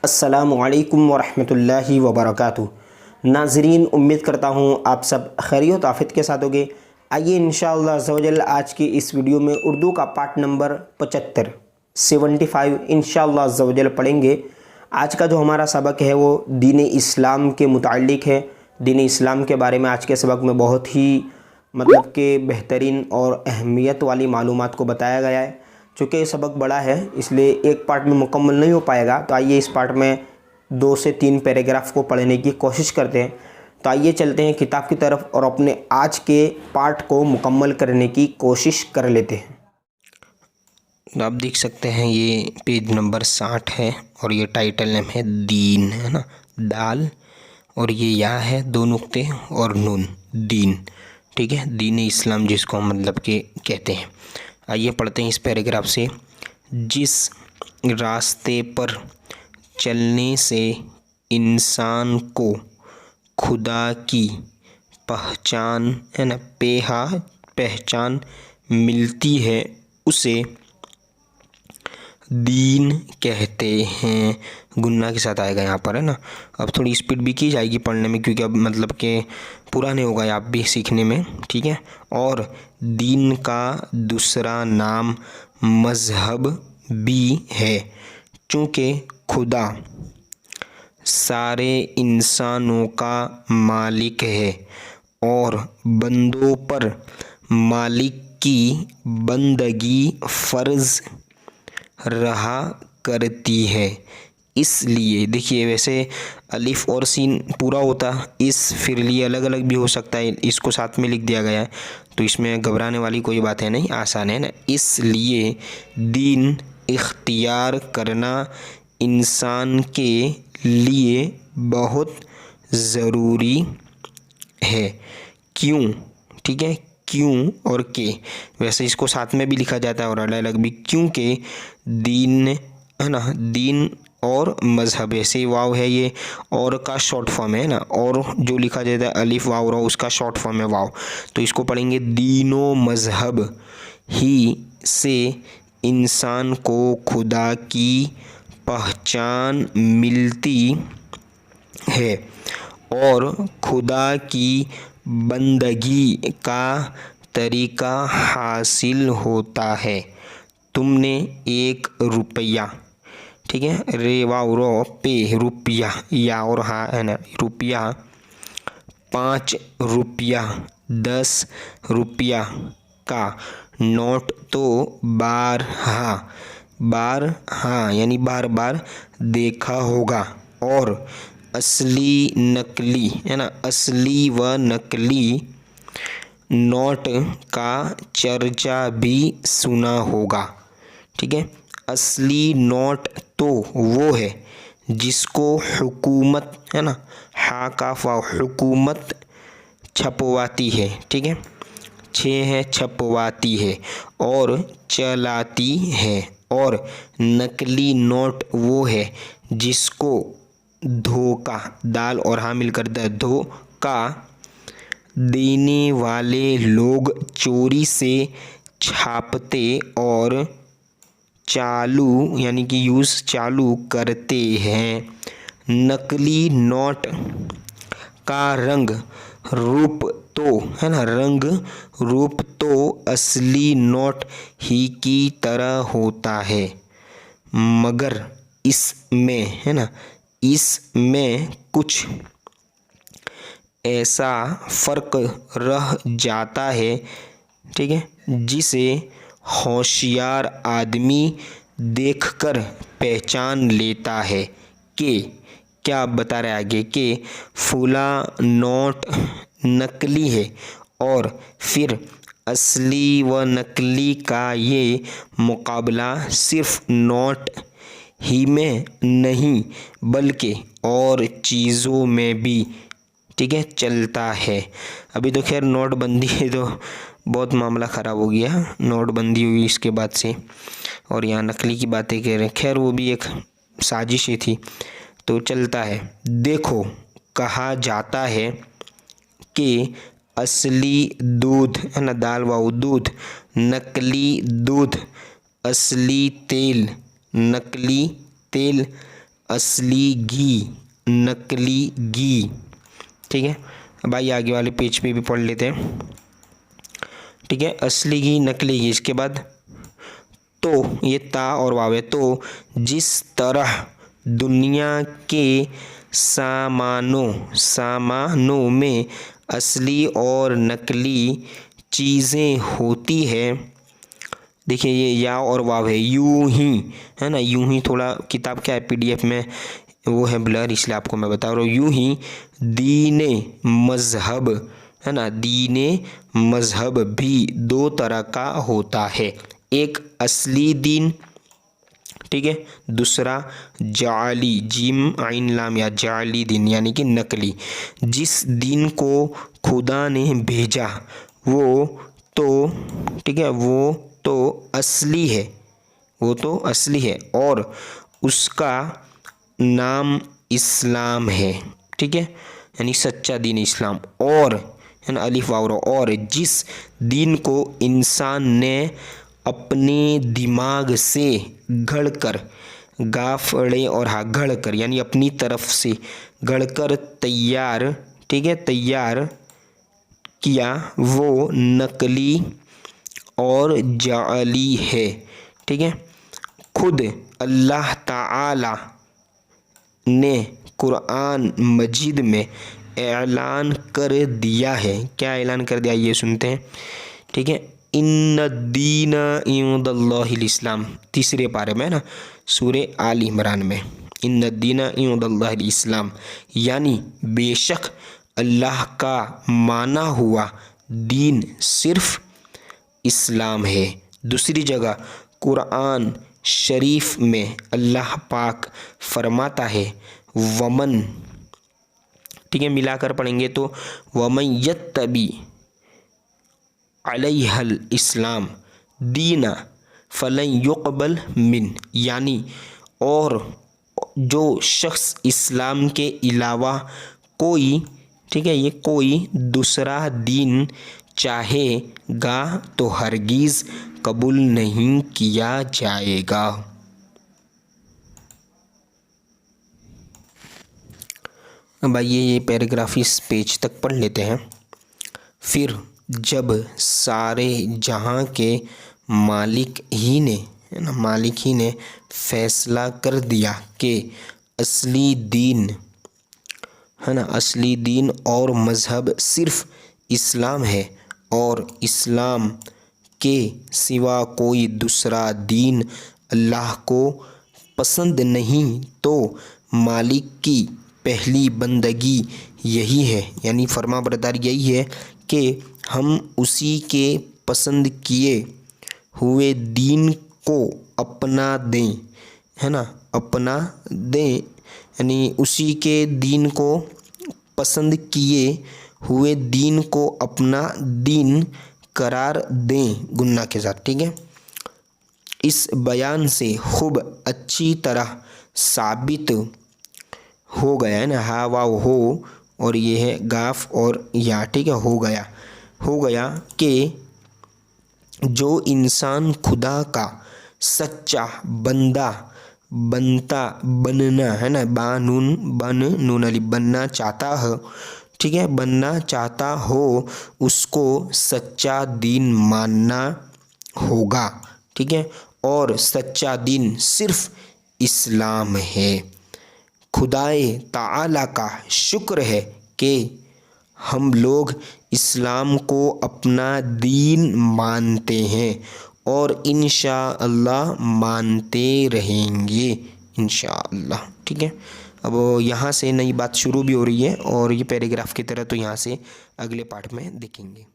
अस्सलामुअलैकुम वरहमतुल्लाहि वबरकातुहू। नाज़रीन, उम्मीद करता हूँ आप सब खैरियत आफियत के साथ होगे। आइए इंशाअल्लाह अज़्ज़वजल आज की इस वीडियो में उर्दू का पार्ट नंबर 75 इंशाअल्लाह अज़्ज़वजल पढ़ेंगे। आज का जो हमारा सबक है वो दीन इस्लाम के मुताल्लिक़ है। दीन इस्लाम के बारे में आज के सबक में बहुत ही मतलब कि बेहतरीन और अहमियत वाली मालूमात को बताया गया है। चूँकि ये सबक बड़ा है इसलिए एक पार्ट में मुकम्मल नहीं हो पाएगा, तो आइए इस पार्ट में 2 से 3 पैराग्राफ को पढ़ने की कोशिश करते हैं। तो आइए चलते हैं किताब की तरफ और अपने आज के पार्ट को मुकम्मल करने की कोशिश कर लेते हैं। तो आप देख सकते हैं ये पेज नंबर 60 है और ये टाइटल नेम है दीन, है ना, दाल और ये या है 2 नुक्ते और नून, दीन। ठीक है, दीन इस्लाम जिसको हम मतलब के कहते हैं। आइए पढ़ते हैं इस पैराग्राफ से। जिस रास्ते पर चलने से इंसान को खुदा की पहचान, है ना, पहचान मिलती है उसे दीन कहते हैं। गुन्ना के साथ आएगा यहाँ पर, है ना। अब थोड़ी स्पीड भी की जाएगी पढ़ने में क्योंकि अब मतलब के पूरा नहीं होगा आप भी सीखने में, ठीक है। और दीन का दूसरा नाम मज़हब भी है, चूँकि खुदा सारे इंसानों का मालिक है और बंदों पर मालिक की बंदगी फ़र्ज़ रहा करती है। इसलिए देखिए, वैसे अलिफ और सीन पूरा होता, इस फिर लिए अलग अलग भी हो सकता है, इसको साथ में लिख दिया गया है तो इसमें घबराने वाली कोई बात है नहीं, आसान है ना। इसलिए दीन इख्तियार करना इंसान के लिए बहुत ज़रूरी है। क्यों? ठीक है, क्यों और के वैसे इसको साथ में भी लिखा जाता है और अलग अलग भी, क्योंकि दीन, है ना, दीन और मज़हब ऐसे वाव है, ये और का शॉर्ट फॉर्म है ना, और जो लिखा जाता है अलिफ वाव रो उसका शॉर्ट फॉर्म है वाव, तो इसको पढ़ेंगे दीनो मज़हब ही से इंसान को खुदा की पहचान मिलती है और खुदा की बंदगी का तरीका हासिल होता है। तुमने 1 रुपया, ठीक है, रे वाव रो पे रुपया, या और हाँ, है ना, रुपया, 5 रुपया, 10 रुपया का नोट तो बार हाँ यानी बार बार देखा होगा और असली नकली, है ना, असली व नकली नोट का चर्चा भी सुना होगा। ठीक है, असली नोट तो वो है जिसको हुकूमत, है ना, हा का फा, हुकूमत छपवाती है। ठीक है, 6 है छपवाती है और चलाती है, और नकली नोट वो है जिसको धोखा, दाल और हाँ मिलकर धोखा देने वाले लोग चोरी से छापते और चालू यानी कि यूज़ चालू करते हैं। नकली नोट का रंग रूप तो, है ना, रंग रूप तो असली नोट ही की तरह होता है, मगर इसमें, है ना, इसमें कुछ ऐसा फ़र्क रह जाता है, ठीक है, जिसे होशियार आदमी देखकर पहचान लेता है कि क्या बता रहे आगे कि फुला नोट नकली है, और फिर असली व नकली का ये मुकाबला सिर्फ नोट ही में नहीं बल्कि और चीज़ों में भी, ठीक है, चलता है। अभी तो खैर नोटबंदी है तो बहुत मामला ख़राब हो गया, नोटबंदी हुई इसके बाद से, और यहाँ नकली की बातें कह रहे हैं, खैर वो भी एक साजिश ही थी, तो चलता है। देखो, कहा जाता है कि असली दूध, है ना, दाल वाव दूध, नकली दूध, असली तेल, नकली तेल, असली घी, नकली घी। ठीक है, अब आइए आगे वाले पेज पे भी पढ़ लेते हैं। ठीक है, असली घी, नकली घी। इसके बाद तो, ये ता और वाव है। तो जिस तरह दुनिया के सामानों में असली और नकली चीज़ें होती है। देखिए ये या और वाव है, यूं ही है ना, यूं ही। थोड़ा किताब क्या है पीडीएफ में वो है ब्लर, इसलिए आपको मैं बता रहा हूँ। यूं ही दीने मजहब है ना, दीने मजहब भी दो तरह का होता है। एक असली दीन, ठीक है, दूसरा जाली, जीम आइन लाम या जाली दीन यानी कि नकली। जिस दीन को खुदा ने भेजा वो तो, ठीक है, वो तो असली है, वो तो असली है और उसका नाम इस्लाम है। ठीक है, यानी सच्चा दीन इस्लाम। और है ना, अलिफ वाव रा। और जिस दीन को इंसान ने अपने दिमाग से गढ़कर, गाफड़े और हा गढ़कर यानी अपनी तरफ से गढ़कर तैयार, ठीक है, तैयार किया, वो नकली और जाली है। ठीक है, खुद अल्लाह ताला ने कुरान मजीद में ऐलान कर दिया है। क्या ऐलान कर दिया, ये सुनते हैं। ठीक है, इन्नद्दीन इंदल्लाहिल इस्लाम, तीसरे पारे में ना, सूरे आल इमरान में। इन्नद्दीन इंदल्लाहिल इस्लाम यानी बेशक अल्लाह का माना हुआ दीन सिर्फ इस्लाम है। दूसरी जगह कुरान शरीफ में अल्लाह पाक फरमाता है वमन, ठीक है, मिलाकर पढ़ेंगे तो वमन यत्तबी अलैहल इस्लाम दीना फलन युक़बल मिन, यानी और जो शख्स इस्लाम के अलावा कोई, ठीक है, ये कोई दूसरा दीन चाहेगा तो हरगिज़ कबूल नहीं किया जाएगा। अब आइए ये पैराग्राफ इस पेज तक पढ़ लेते हैं। फिर जब सारे जहां के मालिक ही ने, है ना, मालिक ही ने फैसला कर दिया कि असली दीन, है ना, असली दीन और मज़हब सिर्फ इस्लाम है और इस्लाम के सिवा कोई दूसरा दीन अल्लाह को पसंद नहीं, तो मालिक की पहली बंदगी यही है, यानी फरमाबरदारी यही है कि हम उसी के पसंद किए हुए दीन को अपना दें, है ना, अपना दें, यानी उसी के दीन को, पसंद किए हुए दीन को अपना दीन करार दें गुन्ना के साथ। ठीक है, इस बयान से खूब अच्छी तरह साबित हो गया है ना, हा वाव हो और ये है गाफ और या, ठीक है, हो गया कि जो इंसान खुदा का सच्चा बनना, है ना, बन नून अली, बनना चाहता है, ठीक है, बनना चाहता हो, उसको सच्चा दीन मानना होगा। ठीक है, और सच्चा दीन सिर्फ इस्लाम है। खुदाए ताला का शुक्र है कि हम लोग इस्लाम को अपना दीन मानते हैं और इंशाअल्लाह मानते रहेंगे इंशाअल्लाह। ठीक है, अब यहाँ से नई बात शुरू भी हो रही है और ये पैराग्राफ की तरह तो यहाँ से अगले पार्ट में देखेंगे।